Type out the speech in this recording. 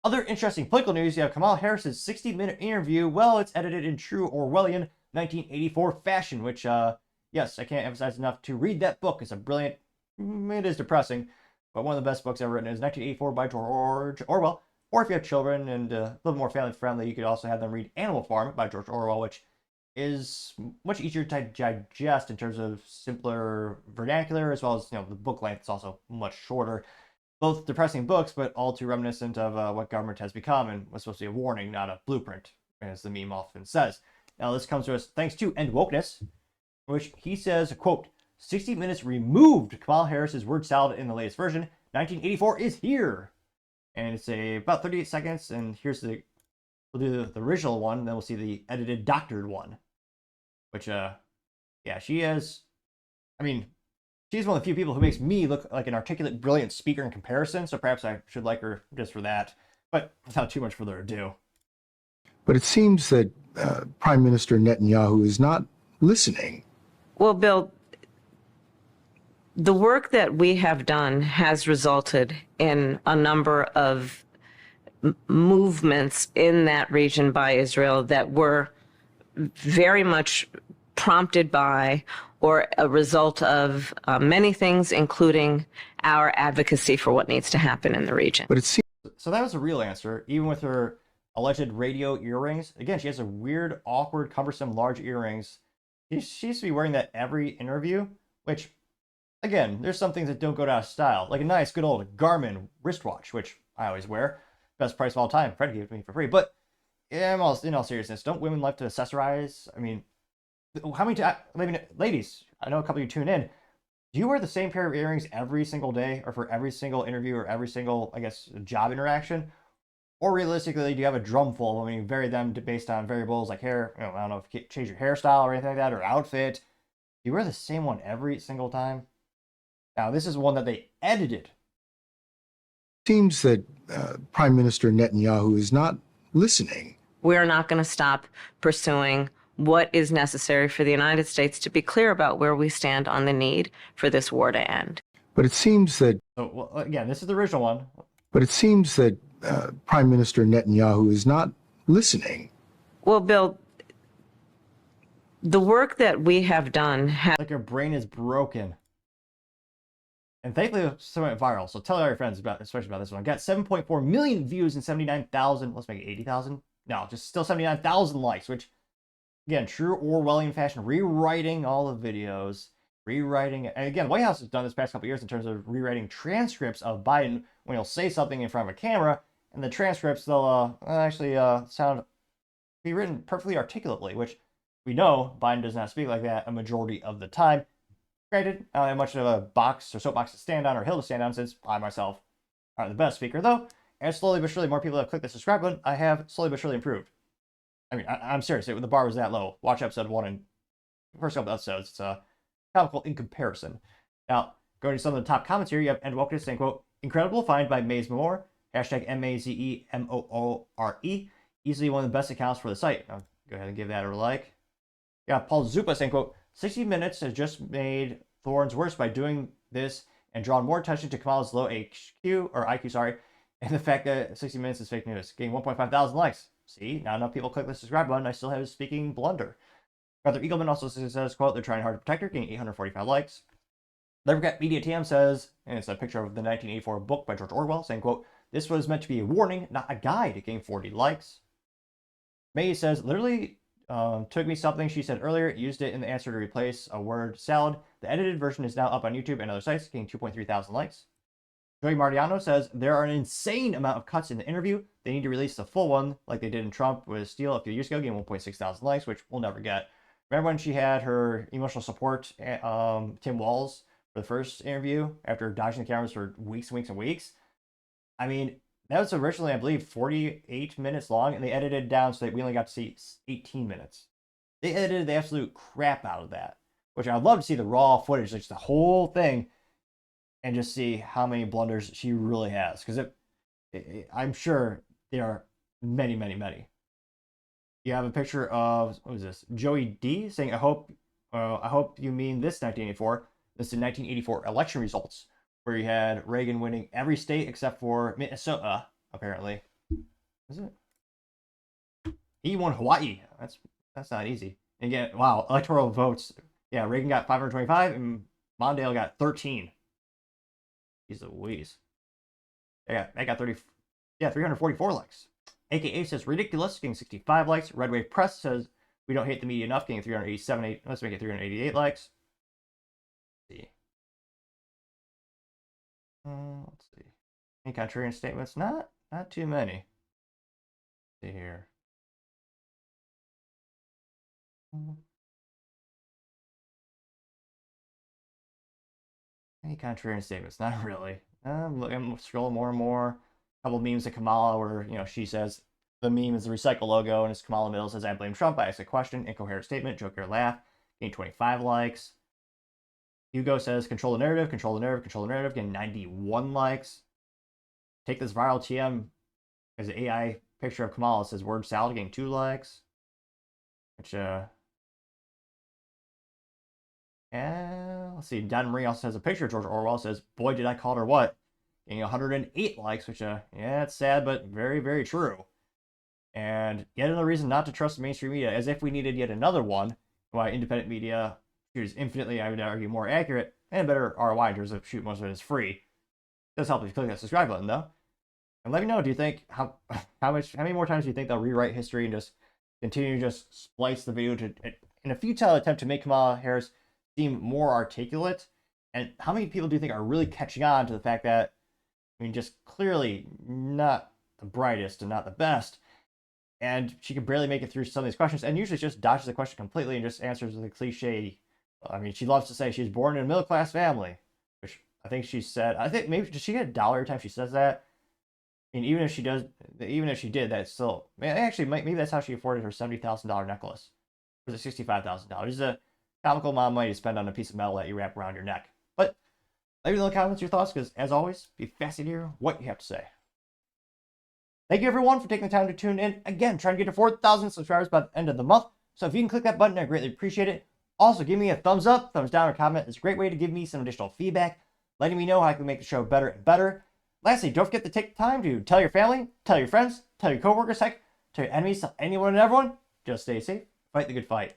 Other interesting political news, you have Kamala Harris's 60-minute interview. Well, it's edited in true Orwellian 1984 fashion, which, yes, I can't emphasize enough to read that book. It's a brilliant, it is depressing, but one of the best books ever written is 1984 by George Orwell. Or if you have children and a little more family friendly, you could also have them read Animal Farm by George Orwell, which is much easier to digest in terms of simpler vernacular, as well as, the book length is also much shorter. Both depressing books, but all too reminiscent of what government has become and was supposed to be a warning, not a blueprint, as the meme often says. Now, this comes to us thanks to End Wokeness, which he says, quote, 60 Minutes removed Kamala Harris's word salad in the latest version. 1984 is here. And it's about 38 seconds, and we'll do the original one, then we'll see the edited doctored one. Which, yeah, she is, she's one of the few people who makes me look like an articulate, brilliant speaker in comparison, so perhaps I should like her just for that. But without too much further ado. But it seems that Prime Minister Netanyahu is not listening. Well, Bill, the work that we have done has resulted in a number of movements in that region by Israel that were very much prompted by or a result of many things, including our advocacy for what needs to happen in the region. But it seems so that was a real answer, even with her alleged radio earrings. Again, she has a weird, awkward, cumbersome, large earrings. She used to be wearing that every interview, which, again, there's some things that don't go out of style, like a nice, good old Garmin wristwatch, which I always wear. Best price of all time. Fred gave it to me for free. But in all seriousness, don't women like to accessorize? How many ladies, I know a couple of you tune in, do you wear the same pair of earrings every single day or for every single interview or every single, job interaction? Or realistically, do you have a drum full when you vary them based on variables like hair? I don't know if you change your hairstyle or anything like that, or outfit. Do you wear the same one every single time? Now, this is one that they edited. It seems that Prime Minister Netanyahu is not listening. We're not going to stop pursuing what is necessary for the United States to be clear about where we stand on the need for this war to end. But it seems that... So, well, again, this is the original one. But it seems that Prime Minister Netanyahu is not listening. Well, Bill, the work that we have done has... Like your brain is broken. And thankfully, it went viral. So tell all your friends especially about this one. Got 7.4 million views and 79,000. Let's make it 80,000. No, just still 79,000 likes, which, again, true Orwellian fashion, rewriting all the videos, and again, White House has done this past couple years in terms of rewriting transcripts of Biden when he'll say something in front of a camera, and the transcripts, they'll actually be written perfectly articulately, which we know Biden does not speak like that a majority of the time. Granted, I don't have much of a box or soapbox to stand on or hill to stand on, since I myself aren't the best speaker, though. And slowly but surely, more people have clicked the subscribe button. I have slowly but surely improved. I'm serious. The bar was that low. Watch episode 1 and first couple episodes. It's comical in comparison. Now, going to some of the top comments here, you have End Wokeness saying, quote, incredible find by Maze Moore, hashtag MAZEMOORE, easily one of the best accounts for the site. I'll go ahead and give that a like. Yeah, Paul Zupa saying, quote, 60 Minutes has just made Thorns worse by doing this and drawn more attention to Kamala's low IQ, and the fact that 60 Minutes is fake news. Getting 1.5 thousand likes. See, not enough people click the subscribe button. I still have a speaking blunder. Brother Eagleman also says, quote, they're trying hard to protect her, getting 845 likes. Never Forget Media TM says, and it's a picture of the 1984 book by George Orwell, saying, quote, this was meant to be a warning, not a guide, getting 40 likes. May says, literally took me something she said earlier, used it in the answer to replace a word salad. The edited version is now up on YouTube and other sites, getting 2.3 thousand likes. Joey Martiano says, there are an insane amount of cuts in the interview. They need to release the full one, like they did in Trump with Steele a few years ago, getting 1.6 thousand likes, which we'll never get. Remember when she had her emotional support, Tim Walz, for the first interview, after dodging the cameras for weeks and weeks and weeks? That was originally, I believe, 48 minutes long, and they edited it down so that we only got to see 18 minutes. They edited the absolute crap out of that, which I'd love to see the raw footage, like the whole thing, and just see how many blunders she really has. Because I'm sure there are many, many, many. You have a picture of, what is this? Joey D saying, I hope you mean this 1984. This is 1984 election results, where you had Reagan winning every state except for Minnesota, apparently. Is it? He won Hawaii. That's not easy. And again, wow, electoral votes. Yeah, Reagan got 525 and Mondale got 13. He's Louise. Yeah, I got 344 likes. AKA says ridiculous, getting 65 likes. Red Wave Press says we don't hate the media enough, getting 387. Let's make it 388 likes. Let's see. Let's see. Any contrarian statements? Not too many. Let's see here. Any contrarian statements? Not really. I'm scrolling more and more. A couple of memes of Kamala where, she says the meme is the recycle logo, and it's Kamala Middle says, I blame Trump. I ask a question, incoherent statement, joke or laugh. Getting 25 likes. Hugo says, control the narrative, control the narrative, control the narrative. Getting 91 likes. Take this viral TM as an AI picture of Kamala. It says word salad, getting 2 likes. Which, let's see. Don Marie also has a picture of George Orwell. Says, boy, did I call her what? Getting 108 likes, which, yeah, it's sad, but very, very true. And yet another reason not to trust the mainstream media, as if we needed yet another one. Why independent media is infinitely, I would argue, more accurate and better ROI in terms of most of it is free. It does help if you click that subscribe button, though. And let me know, do you think, how many more times do you think they'll rewrite history and just continue to just splice the video to, in a futile attempt to make Kamala Harris seem more articulate? And how many people do you think are really catching on to the fact that, just clearly not the brightest and not the best, and she can barely make it through some of these questions, and usually just dodges the question completely and just answers with a cliche. She loves to say she was born in a middle-class family, which I think she said. I think maybe, does she get $1 every time she says that? Even if she did, that's still, actually, maybe that's how she afforded her $70,000 necklace. Or is it $65,000? It's a comical amount of money to spend on a piece of metal that you wrap around your neck. But let me know in the comments your thoughts, because as always, be fascinated to hear what you have to say. Thank you everyone for taking the time to tune in. Again, trying to get to 4,000 subscribers by the end of the month. So if you can click that button, I greatly appreciate it. Also, give me a thumbs up, thumbs down, or comment. It's a great way to give me some additional feedback, letting me know how I can make the show better and better. Lastly, don't forget to take the time to tell your family, tell your friends, tell your coworkers, heck, tell your enemies, tell anyone and everyone. Just stay safe, fight the good fight.